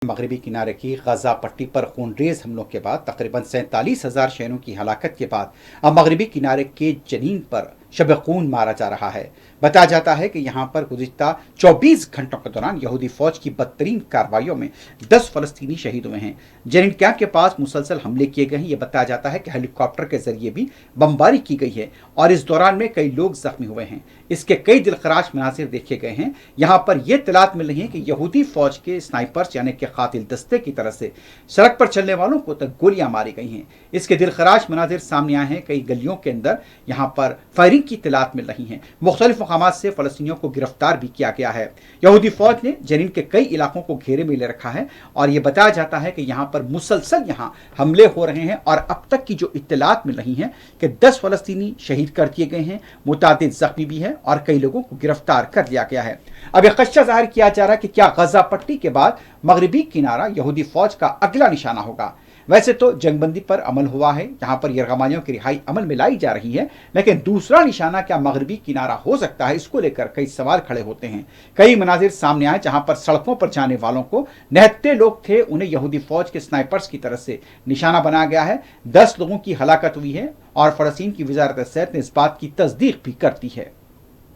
मगरबी किनारे की गजा पट्टी पर खूनरेज हमलों के बाद तकरीबन 47,000 शहरों की हलाकत के बाद अब मगरबी किनारे के जनीन पर शब खून मारा जा रहा है। बताया जाता है कि यहाँ पर गुज़िश्ता 24 घंटों के दौरान यहूदी फौज की बदतरीन कार्रवाइयों में 10 फलस्तीनी शहीद हुए हैं। जनीन कैंप के पास मुसलसल हमले किए गए हैं। यह बताया जाता है कि हेलीकॉप्टर के जरिए भी बमबारी की गई है और इस दौरान में कई लोग जख्मी हुए हैं। इसके कई दिलखराश मनासिर देखे गए हैं। यहाँ पर यह इत्तलात मिल रही है कि यहूदी फौज के स्नाइपर्स यानी कि कातिल दस्ते की तरफ से सड़क पर चलने वालों को तक गोलियां मारी गई हैं। इसके दिलखराश मनाजिर सामने आए हैं। कई गलियों के अंदर यहाँ पर फायरिंग की इत्तलात मिल रही हैं। मुख्तलिफ मकामात से फलस्तीनियों को गिरफ्तार भी किया गया है। यहूदी फौज ने जनीन के कई इलाकों को घेरे में ले रखा है और यह बताया जाता है कि यहाँ पर मुसलसल यहाँ हमले हो रहे हैं और अब तक की जो इत्तलात मिल रही हैं कि 10 फलस्तीनी शहीद कर दिए गए हैं, मुतादिद जख्मी भी है और कई लोगों को गिरफ्तार कर लिया गया है। अब यह खदशा जाहिर किया जा रहा है कि क्या गजा पट्टी के बाद मगरबी किनारा यहूदी फौज का अगला निशाना होगा। वैसे तो जंगबंदी पर अमल हुआ है, यहाँ पर यरगमानियों की रिहाई अमल में लाई जा रही है, लेकिन दूसरा निशाना क्या मगरबी किनारा हो सकता है, इसको लेकर कई सवाल खड़े होते हैं। कई मनाजिर सामने आए जहाँ पर सड़कों पर जाने वालों को निहत्ते लोग थे, उन्हें यहूदी फौज के स्नाइपर्स की तरफ से निशाना बनाया गया है। 10 लोगों की हलाकत हुई है और फलस्तीन की वजारत सेहत ने इस बात की तस्दीक भी कर दी है।